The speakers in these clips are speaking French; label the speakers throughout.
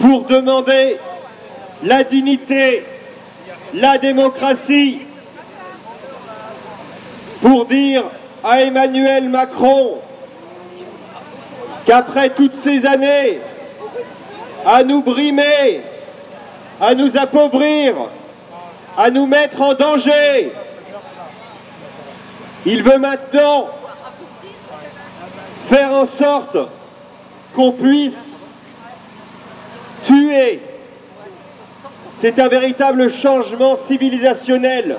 Speaker 1: pour demander la dignité, la démocratie, pour dire à Emmanuel Macron qu'après toutes ces années à nous brimer, à nous appauvrir, à nous mettre en danger, il veut maintenant faire en sorte qu'on puisse tuer. C'est un véritable changement civilisationnel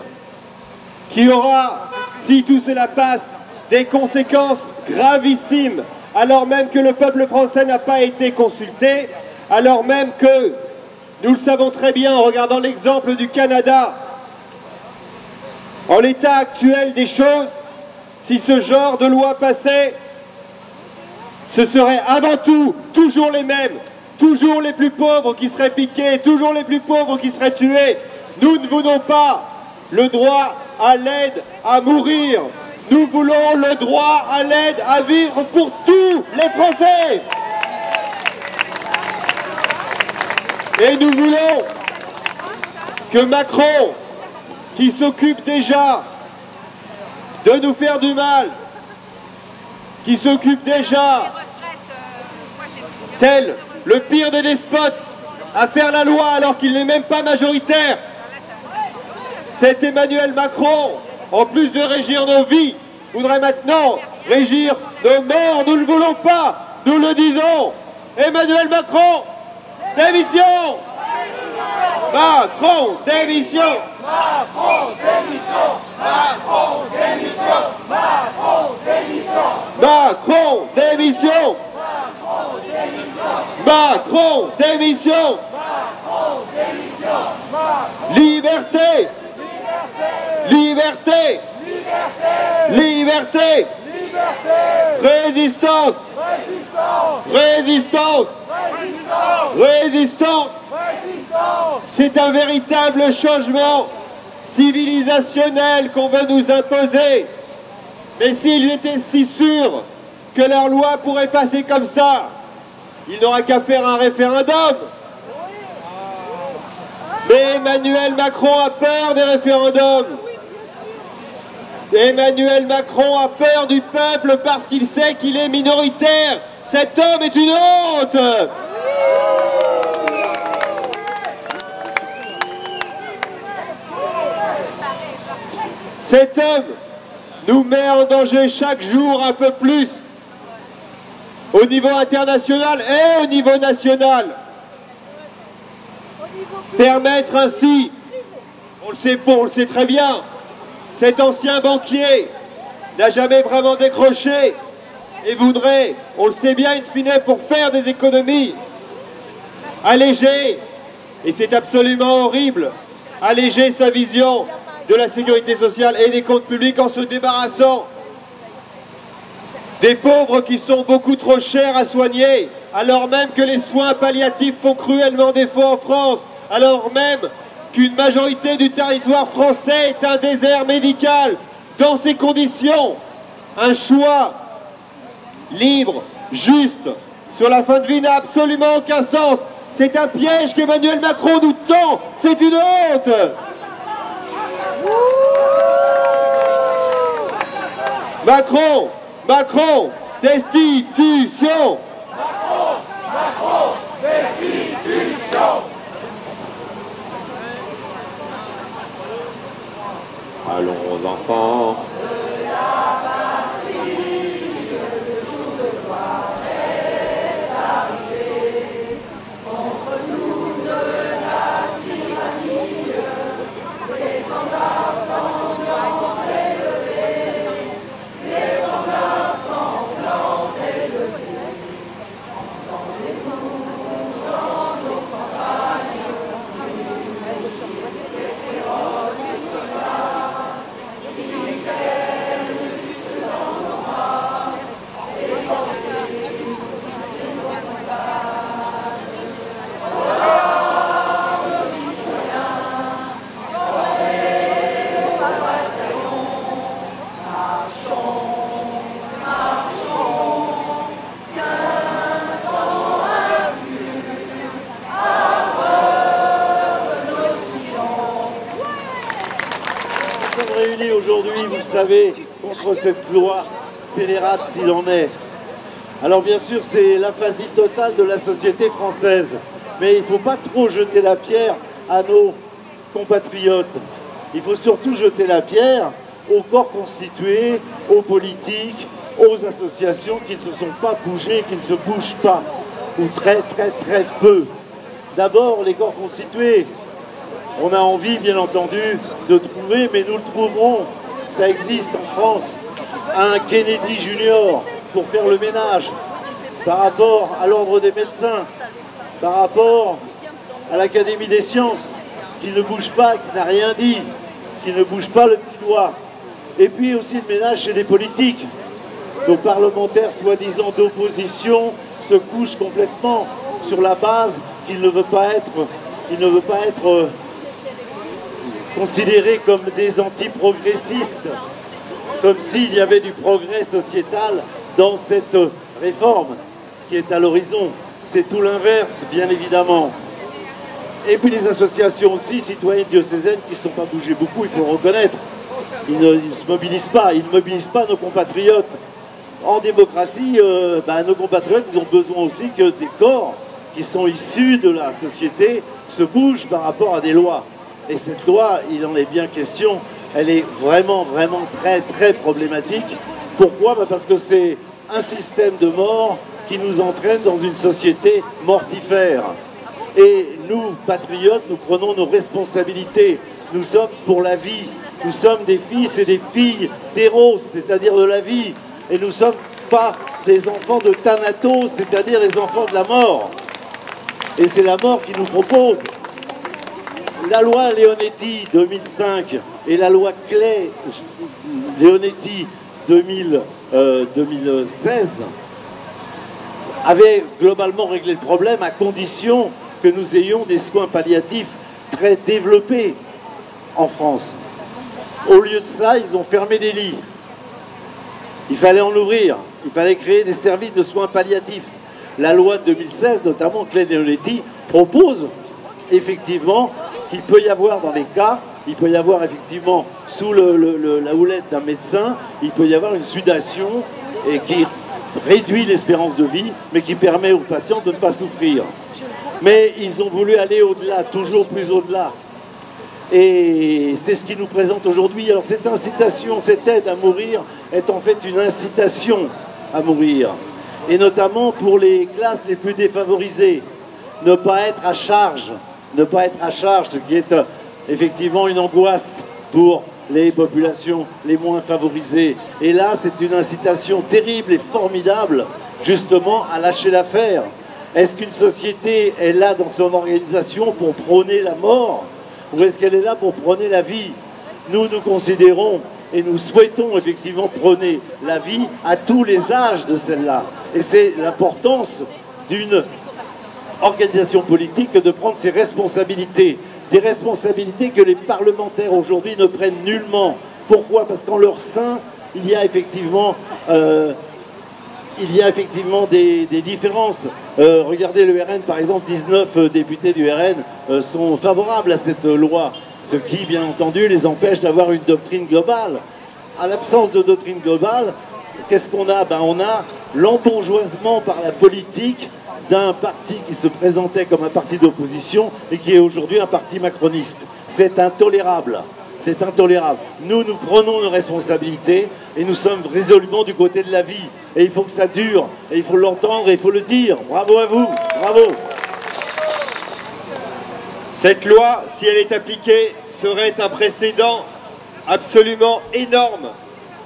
Speaker 1: qui aura, si tout cela passe, des conséquences gravissimes, alors même que le peuple français n'a pas été consulté, alors même que, nous le savons très bien en regardant l'exemple du Canada, en l'état actuel des choses, si ce genre de loi passait, ce serait avant tout toujours les mêmes, toujours les plus pauvres qui seraient piqués, toujours les plus pauvres qui seraient tués. Nous ne voulons pas le droit à l'aide à mourir. Nous voulons le droit à l'aide à vivre pour tous les Français. Et nous voulons que Macron, qui s'occupe déjà de nous faire du mal, qui s'occupe déjà, tel le pire des despotes, à faire la loi alors qu'il n'est même pas majoritaire, cet Emmanuel Macron, en plus de régir nos vies, voudrait maintenant régir nos morts. Nous ne le voulons pas, nous le disons. Emmanuel Macron, démission! Macron, démission!
Speaker 2: Macron, démission! Macron, démission! Macron, démission!
Speaker 1: Macron, démission! Macron, démission!
Speaker 2: Macron, démission!
Speaker 1: Liberté! Liberté! Liberté! Résistance! Résistance! Résistance! C'est un véritable changement civilisationnel qu'on veut nous imposer. Mais s'ils étaient si sûrs que leur loi pourrait passer comme ça, il n'aura qu'à faire un référendum. Mais Emmanuel Macron a peur des référendums. Emmanuel Macron a peur du peuple parce qu'il sait qu'il est minoritaire. Cet homme est une honte. Cet homme nous met en danger chaque jour un peu plus au niveau international et au niveau national. Permettre ainsi, on le sait très bien, cet ancien banquier n'a jamais vraiment décroché et voudrait, on le sait bien in fine, pour faire des économies, alléger, et c'est absolument horrible, alléger sa vision de la sécurité sociale et des comptes publics en se débarrassant des pauvres qui sont beaucoup trop chers à soigner, alors même que les soins palliatifs font cruellement défaut en France, alors même qu'une majorité du territoire français est un désert médical. Dans ces conditions, un choix libre, juste, sur la fin de vie n'a absolument aucun sens. C'est un piège qu'Emmanuel Macron nous tend. C'est une honte. Macron, Macron, destitution.
Speaker 2: Macron, Macron, destitution.
Speaker 1: Allons enfants.
Speaker 3: aujourd'hui, vous le savez, contre cette loi scélérate s'il en est. Alors bien sûr, c'est l'aphasie totale de la société française. Mais il ne faut pas trop jeter la pierre à nos compatriotes. Il faut surtout jeter la pierre aux corps constitués, aux politiques, aux associations qui ne se sont pas bougées, qui ne se bougent pas, ou très peu. D'abord, les corps constitués. On a envie, bien entendu, de trouver, mais nous le trouverons, ça existe en France, un Kennedy Junior pour faire le ménage par rapport à l'ordre des médecins, par rapport à l'Académie des sciences, qui ne bouge pas, qui n'a rien dit, qui ne bouge pas le petit doigt. Et puis aussi le ménage chez les politiques. Nos parlementaires soi-disant d'opposition se couchent complètement sur la base qu'il ne veut pas être considérés comme des anti-progressistes, comme s'il y avait du progrès sociétal dans cette réforme qui est à l'horizon. C'est tout l'inverse, bien évidemment. Et puis les associations aussi, citoyennes diocésaines, qui ne sont pas bougées beaucoup, il faut le reconnaître. Ils ne se mobilisent pas, ils ne mobilisent pas nos compatriotes. En démocratie, nos compatriotes, ils ont besoin aussi que des corps qui sont issus de la société se bougent par rapport à des lois. Et cette loi, il en est bien question, elle est vraiment très problématique. Pourquoi? Parce que c'est un système de mort qui nous entraîne dans une société mortifère. Et nous, patriotes, nous prenons nos responsabilités. Nous sommes pour la vie. Nous sommes des fils et des filles d'Héros, c'est-à-dire de la vie. Et nous ne sommes pas des enfants de Thanatos, c'est-à-dire les enfants de la mort. Et c'est la mort qui nous propose. La loi Leonetti 2005 et la loi Clay-Leonetti 2016 avaient globalement réglé le problème à condition que nous ayons des soins palliatifs très développés en France. Au lieu de ça, ils ont fermé des lits. Il fallait en ouvrir, il fallait créer des services de soins palliatifs. La loi de 2016, notamment Clay-Leonetti, propose effectivement qu'il peut y avoir dans les cas, il peut y avoir effectivement sous la houlette d'un médecin, il peut y avoir une sudation et qui réduit l'espérance de vie, mais qui permet aux patients de ne pas souffrir. Mais ils ont voulu aller au-delà, toujours plus au-delà. Et c'est ce qu'ils nous présentent aujourd'hui. Alors cette incitation, cette aide à mourir est en fait une incitation à mourir. Et notamment pour les classes les plus défavorisées. Ne pas être à charge, ce qui est effectivement une angoisse pour les populations les moins favorisées. Et là, c'est une incitation terrible et formidable, justement, à lâcher l'affaire. Est-ce qu'une société est là dans son organisation pour prôner la mort, ou est-ce qu'elle est là pour prôner la vie? Nous considérons et nous souhaitons effectivement prôner la vie à tous les âges de celle-là. Et c'est l'importance d'une organisation politique de prendre ses responsabilités. Des responsabilités que les parlementaires aujourd'hui ne prennent nullement. Pourquoi? Parce qu'en leur sein, il y a effectivement des différences. Regardez le RN, par exemple, 19 députés du RN sont favorables à cette loi, ce qui, bien entendu, les empêche d'avoir une doctrine globale. À l'absence de doctrine globale, qu'est-ce qu'on a? On a l'embourgeoisement par la politique d'un parti qui se présentait comme un parti d'opposition et qui est aujourd'hui un parti macroniste. C'est intolérable. C'est intolérable. Nous prenons nos responsabilités et nous sommes résolument du côté de la vie. Et il faut que ça dure, et il faut l'entendre, et il faut le dire. Bravo à vous, bravo.
Speaker 1: Cette loi, si elle est appliquée, serait un précédent absolument énorme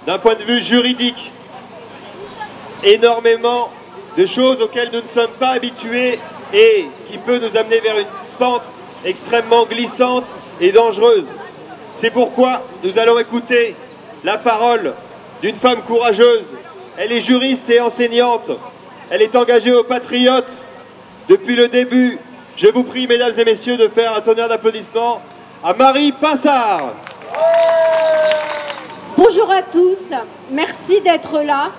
Speaker 1: d'un point de vue juridique. Énormément de choses auxquelles nous ne sommes pas habitués et qui peut nous amener vers une pente extrêmement glissante et dangereuse. C'est pourquoi nous allons écouter la parole d'une femme courageuse. Elle est juriste et enseignante. Elle est engagée aux patriotes depuis le début. Je vous prie, mesdames et messieurs, de faire un tonnerre d'applaudissements à Marie Pinsard.
Speaker 4: Bonjour à tous. Merci d'être là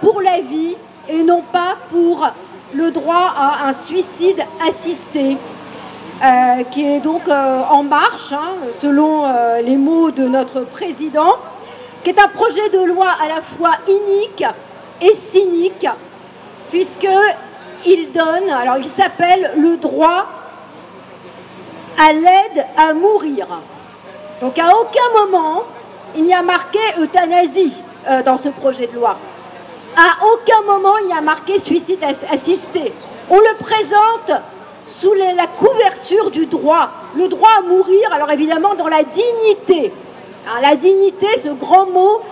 Speaker 4: pour la vie et non pas pour le droit à un suicide assisté. qui est donc en marche, hein, selon les mots de notre président, qui est un projet de loi à la fois inique et cynique, puisqu'il donne, alors il s'appelle le droit à l'aide à mourir. Donc à aucun moment, il n'y a marqué euthanasie dans ce projet de loi. À aucun moment, il n'y a marqué suicide assisté. On le présente sous la couverture du droit, le droit à mourir, alors évidemment dans la dignité. Hein, la dignité, ce grand mot,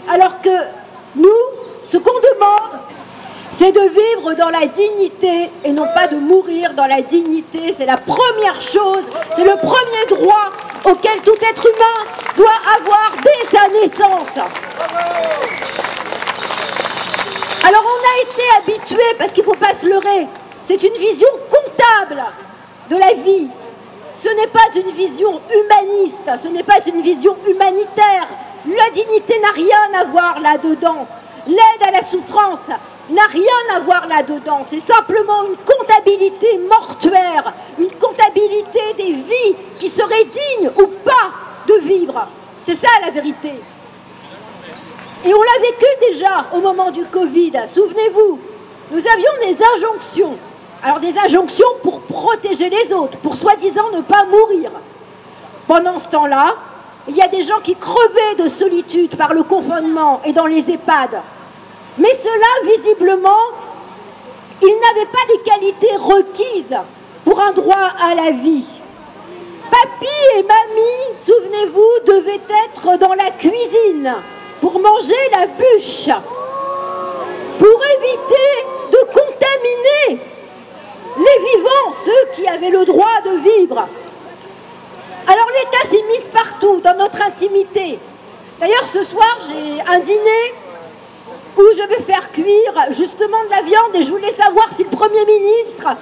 Speaker 4: alors que nous, ce qu'on demande, c'est de vivre dans la dignité et non pas de mourir dans la dignité. C'est la première chose, c'est le premier droit auquel tout être humain doit avoir dès sa naissance. Alors on a été habitués, parce qu'il ne faut pas se leurrer, c'est une vision comptable de la vie. Ce n'est pas une vision humaniste, ce n'est pas une vision humanitaire. La dignité n'a rien à voir là-dedans. L'aide à la souffrance n'a rien à voir là-dedans. C'est simplement une comptabilité mortuaire, une comptabilité des vies qui seraient dignes ou pas de vivre. C'est ça la vérité. Et on l'a vécu déjà au moment du Covid. Souvenez-vous, nous avions des injonctions. Alors des injonctions pour protéger les autres, pour soi-disant ne pas mourir. Pendant ce temps-là, il y a des gens qui crevaient de solitude par le confinement et dans les EHPAD. Mais ceux-là, visiblement, ils n'avaient pas les qualités requises pour un droit à la vie. Papy et mamie, souvenez-vous, devaient être dans la cuisine pour manger la bûche, pour éviter de contaminer les vivants, ceux qui avaient le droit de vivre. Alors l'État s'immisce partout, dans notre intimité. D'ailleurs, ce soir, j'ai un dîner où je vais faire cuire justement de la viande et je voulais savoir si le Premier ministre,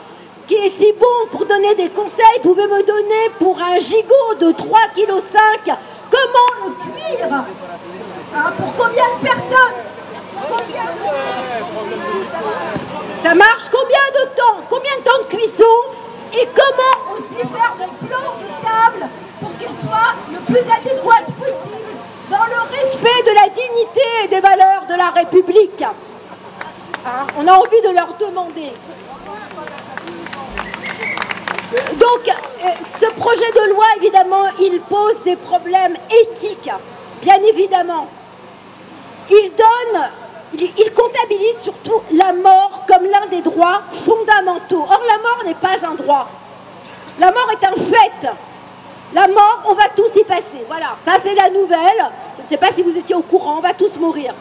Speaker 4: qui est si bon pour donner des conseils, pouvait me donner pour un gigot de 3,5 kg comment le cuire, hein, pour combien de personnes? Ça marche combien de temps? Combien de temps de cuisson? Et comment aussi faire des plans de table pour qu'il soit le plus adéquat possible dans le respect de la dignité et des valeurs de la République. Hein, on a envie de leur demander. Donc, ce projet de loi, évidemment, il pose des problèmes éthiques, bien évidemment. Il comptabilise surtout la mort comme l'un des droits fondamentaux. Or, la mort n'est pas un droit. La mort est un fait. La mort, on va tous y passer. Voilà, ça c'est la nouvelle. Je ne sais pas si vous étiez au courant, on va tous mourir.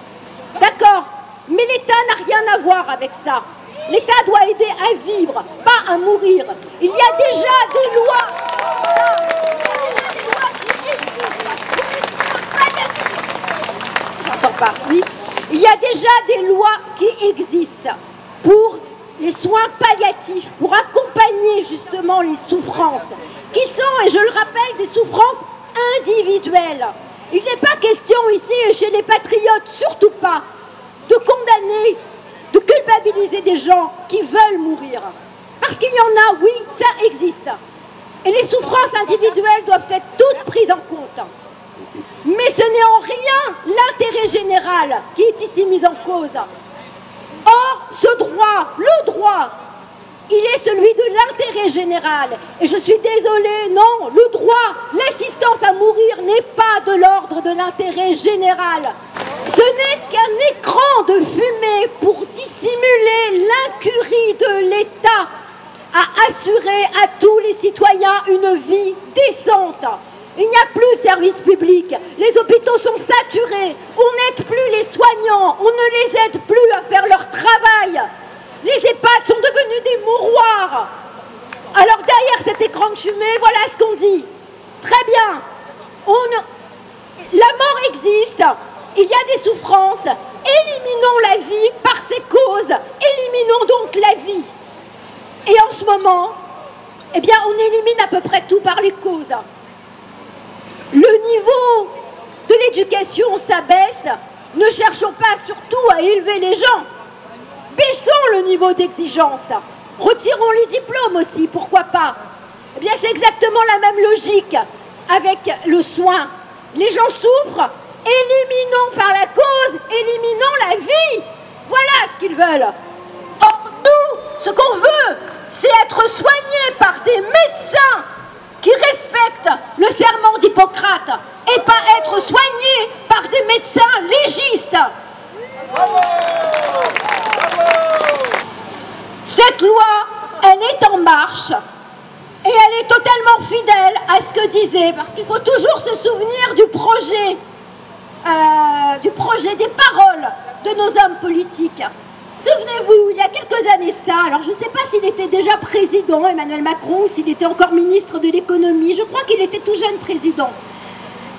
Speaker 4: D'accord, mais l'État n'a rien à voir avec ça. L'État doit aider à vivre, pas à mourir. Il y a déjà des lois. J'entends pas, oui. Il y a déjà des lois qui existent pour les soins palliatifs, pour accompagner justement les souffrances, qui sont, et je le rappelle, des souffrances individuelles. Il n'est pas question ici, et chez les patriotes, surtout pas, de condamner, de culpabiliser des gens qui veulent mourir. Parce qu'il y en a, oui, ça existe. Et les souffrances individuelles doivent être toutes prises en compte. Mais ce n'est en rien l'intérêt général qui est ici mis en cause. Or, ce droit, le droit, il est celui de l'intérêt général. Et je suis désolée, non, le droit, l'assistance à mourir n'est pas de l'ordre de l'intérêt général. Ce n'est qu'un écran de fumée pour dissimuler l'incurie de l'État à assurer à tous les citoyens une vie décente. Il n'y a plus de service public, les hôpitaux sont saturés, on n'aide plus les soignants, on ne les aide plus à faire leur travail. Les EHPAD sont devenus des mouroirs. Alors derrière cet écran de fumée, voilà ce qu'on dit. Très bien, la mort existe, il y a des souffrances, éliminons la vie par ses causes, éliminons donc la vie. Et en ce moment, eh bien, on élimine à peu près tout par les causes. Le niveau de l'éducation s'abaisse, ne cherchons pas surtout à élever les gens. Baissons le niveau d'exigence, retirons les diplômes aussi, pourquoi pas. Eh bien, c'est exactement la même logique avec le soin. Les gens souffrent, éliminons par la cause, éliminons la vie. Voilà ce qu'ils veulent. Or, nous, ce qu'on veut, c'est être soignés par des médecins qui respectent le serment d'Hippocrate et pas être soignés par des médecins légistes. Cette loi, elle est en marche et elle est totalement fidèle à ce que disait, parce qu'il faut toujours se souvenir du projet, des paroles de nos hommes politiques. Souvenez-vous, il y a quelques années de ça, alors je ne sais pas s'il était déjà président, Emmanuel Macron, ou s'il était encore ministre de l'économie, je crois qu'il était tout jeune président.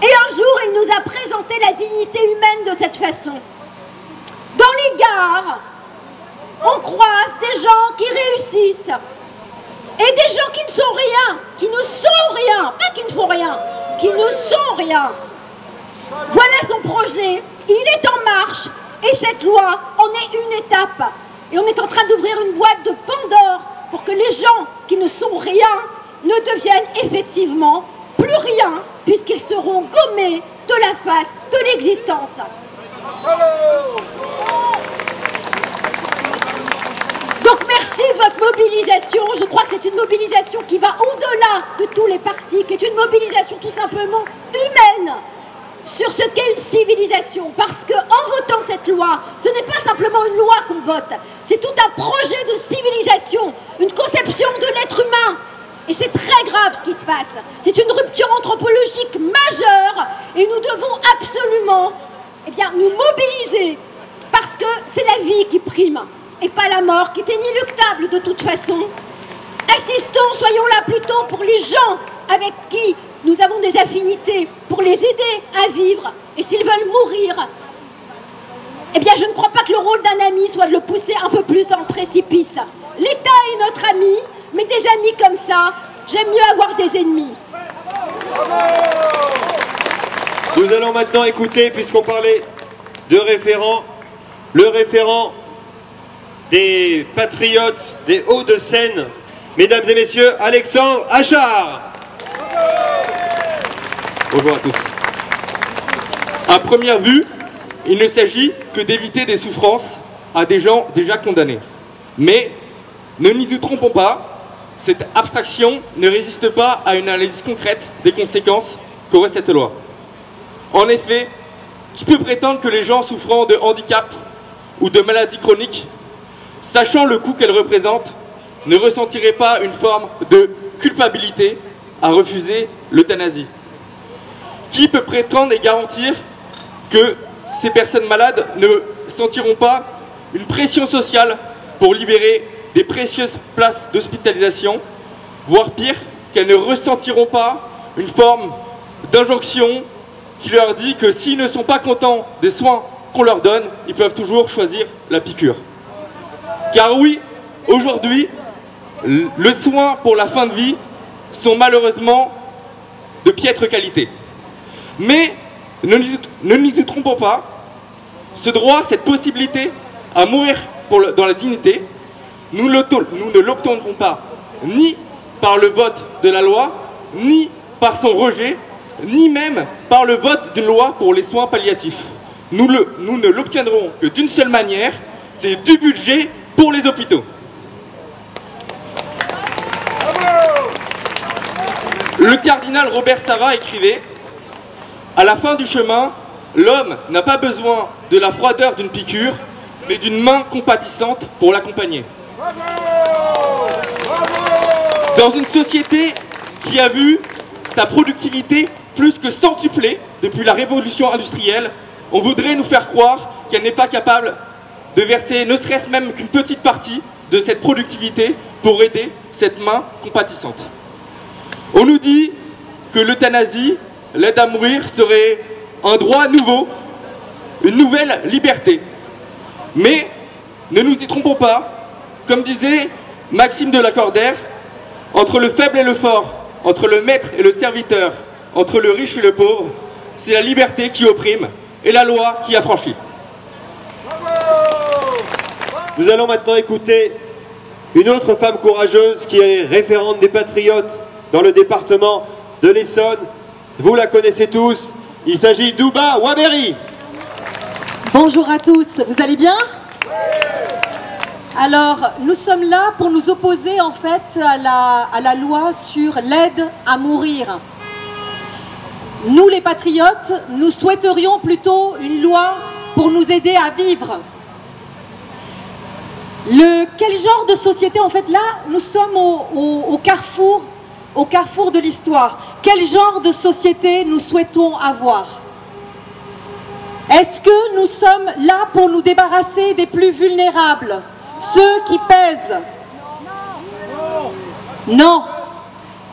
Speaker 4: Et un jour, il nous a présenté la dignité humaine de cette façon. Dans les gares, on croise des gens qui réussissent, et des gens qui ne sont rien, qui ne sont rien, pas qui ne font rien, qui ne sont rien. Voilà son projet, il est en marche. Et cette loi en est une étape. Et on est en train d'ouvrir une boîte de Pandore pour que les gens qui ne sont rien ne deviennent effectivement plus rien, puisqu'ils seront gommés de la face de l'existence. Donc merci de votre mobilisation. Je crois que c'est une mobilisation qui va au-delà de tous les partis, qui est une mobilisation tout simplement humaine sur ce qu'est une civilisation, parce qu'en votant cette loi, ce n'est pas simplement une loi qu'on vote, c'est tout un projet de civilisation, une conception de l'être humain. Et c'est très grave ce qui se passe. C'est une rupture anthropologique majeure et nous devons absolument nous mobiliser, parce que c'est la vie qui prime et pas la mort, qui est inéluctable de toute façon. Assistons, soyons là plutôt pour les gens avec qui nous avons des affinités, pour les aider à vivre. Et s'ils veulent mourir, eh bien je ne crois pas que le rôle d'un ami soit de le pousser un peu plus dans le précipice. L'État est notre ami, mais des amis comme ça, j'aime mieux avoir des ennemis.
Speaker 1: Nous allons maintenant écouter, puisqu'on parlait de référent, le référent des patriotes des Hauts-de-Seine, mesdames et messieurs, Alexandre Achard.
Speaker 5: Bonjour à tous. À première vue, il ne s'agit que d'éviter des souffrances à des gens déjà condamnés. Mais ne nous y trompons pas, cette abstraction ne résiste pas à une analyse concrète des conséquences qu'aurait cette loi. En effet, qui peut prétendre que les gens souffrant de handicap ou de maladies chroniques, sachant le coût qu'elles représentent, ne ressentiraient pas une forme de culpabilité à refuser l'euthanasie? Qui peut prétendre et garantir que ces personnes malades ne sentiront pas une pression sociale pour libérer des précieuses places d'hospitalisation, voire pire, qu'elles ne ressentiront pas une forme d'injonction qui leur dit que s'ils ne sont pas contents des soins qu'on leur donne, ils peuvent toujours choisir la piqûre? Car oui, aujourd'hui, le soin pour la fin de vie sont malheureusement de piètre qualité. Mais ne nous y trompons pas, ce droit, cette possibilité à mourir dans la dignité, nous ne l'obtiendrons pas ni par le vote de la loi, ni par son rejet, ni même par le vote d'une loi pour les soins palliatifs. Nous ne l'obtiendrons que d'une seule manière, c'est du budget pour les hôpitaux. Le cardinal Robert Sarra écrivait « À la fin du chemin, l'homme n'a pas besoin de la froideur d'une piqûre, mais d'une main compatissante pour l'accompagner. » Dans une société qui a vu sa productivité plus que centuplée depuis la révolution industrielle, on voudrait nous faire croire qu'elle n'est pas capable de verser ne serait-ce même qu'une petite partie de cette productivité pour aider cette main compatissante. On nous dit que l'euthanasie, l'aide à mourir, serait un droit nouveau, une nouvelle liberté. Mais ne nous y trompons pas, comme disait Maxime de Lacordaire, entre le faible et le fort, entre le maître et le serviteur, entre le riche et le pauvre, c'est la liberté qui opprime et la loi qui affranchit.
Speaker 1: Nous allons maintenant écouter une autre femme courageuse qui est référente des patriotes dans le département de l'Essonne. Vous la connaissez tous, il s'agit d'Ouba Waberi.
Speaker 6: Bonjour à tous, vous allez bien? Alors, nous sommes là pour nous opposer en fait à la loi sur l'aide à mourir. Nous les patriotes, nous souhaiterions plutôt une loi pour nous aider à vivre. Quel genre de société, en fait, là, nous sommes au carrefour de l'histoire. Quel genre de société nous souhaitons avoir? Est-ce que nous sommes là pour nous débarrasser des plus vulnérables, ceux qui pèsent? Non.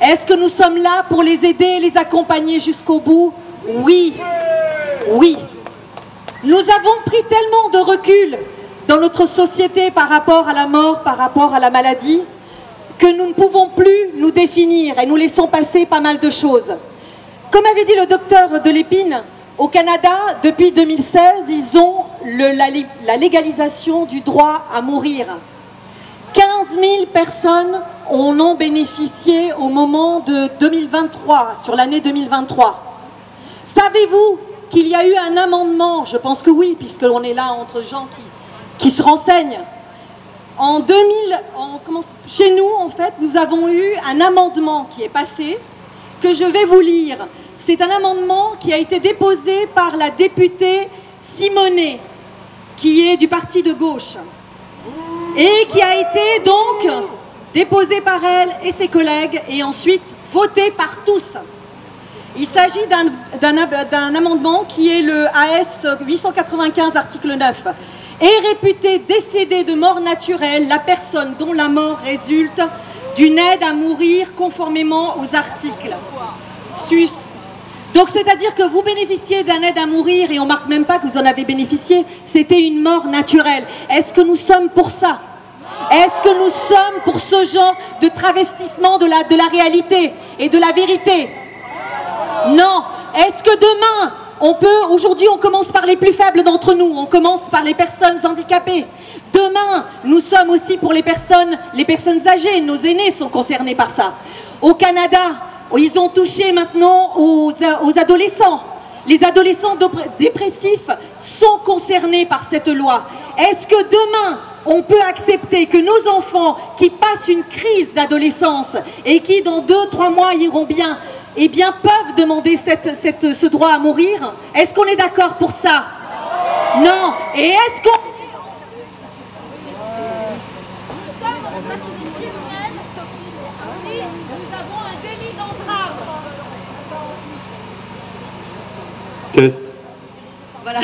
Speaker 6: Est-ce que nous sommes là pour les aider et les accompagner jusqu'au bout? Oui. Oui. Nous avons pris tellement de recul dans notre société par rapport à la mort, par rapport à la maladie, que nous ne pouvons plus nous définir et nous laissons passer pas mal de choses. Comme avait dit le docteur de l'Épine, au Canada, depuis 2016, ils ont la légalisation du droit à mourir. 15 000 personnes en ont bénéficié au moment de 2023, sur l'année 2023. Savez-vous qu'il y a eu un amendement? Je pense que oui, puisqu'on est là entre gens qui se renseignent. Chez nous, en fait, nous avons eu un amendement qui est passé, que je vais vous lire. C'est un amendement qui a été déposé par la députée Simonet, qui est du parti de gauche, et qui a été donc déposé par elle et ses collègues, et ensuite voté par tous. Il s'agit d'un amendement qui est le AS 895, article 9. Est réputée décédée de mort naturelle la personne dont la mort résulte d'une aide à mourir conformément aux articles sus. Donc c'est-à-dire que vous bénéficiez d'un aide à mourir et on ne marque même pas que vous en avez bénéficié, c'était une mort naturelle. Est-ce que nous sommes pour ça? Est-ce que nous sommes pour ce genre de travestissement de la réalité et de la vérité? Non. Est-ce que demain, aujourd'hui on commence par les plus faibles d'entre nous, on commence par les personnes handicapées. Demain, nous sommes aussi pour les personnes âgées, nos aînés sont concernés par ça. Au Canada, ils ont touché maintenant aux adolescents. Les adolescents dépressifs sont concernés par cette loi. Est-ce que demain, on peut accepter que nos enfants qui passent une crise d'adolescence et qui dans 2-3 mois iront bien, eh bien peuvent demander ce droit à mourir? Est-ce qu'on est d'accord pour ça? Non. Et est-ce qu'on...
Speaker 1: Test.
Speaker 6: Voilà.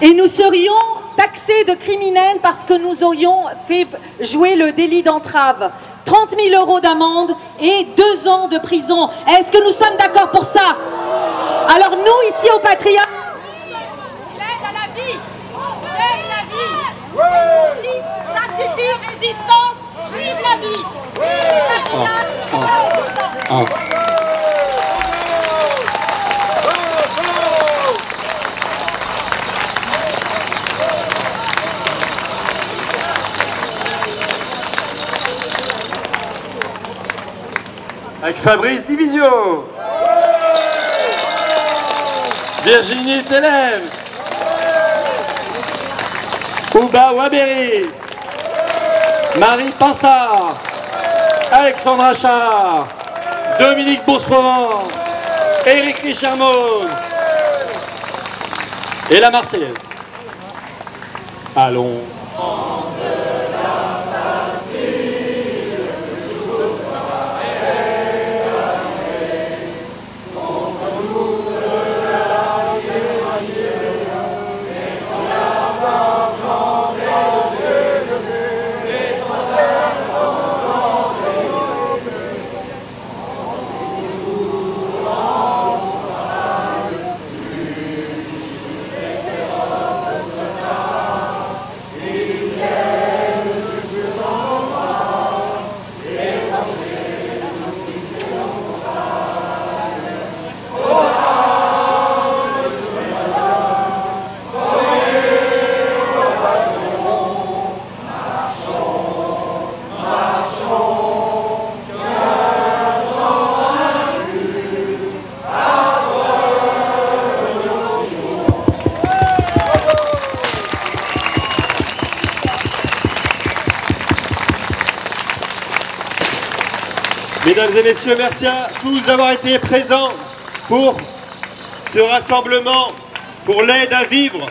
Speaker 6: Et nous serions taxés de criminels parce que nous aurions fait jouer le délit d'entrave. 30 000 € d'amende et 2 ans de prison. Est-ce que nous sommes d'accord pour ça? Alors nous, ici au Patriote, l'aide à la vie, j'aime la vie. Ça suffit, résistance, vive la vie.
Speaker 7: Avec Fabrice Divisio, Virginie Telem, Ouba Waberi, Marie Pansard, Alexandra Char, Dominique Bourse-Provence, Éric Richard-Maude et la Marseillaise. Allons.
Speaker 1: Mesdames et messieurs, merci à tous d'avoir été présents pour ce rassemblement, pour l'aide à vivre.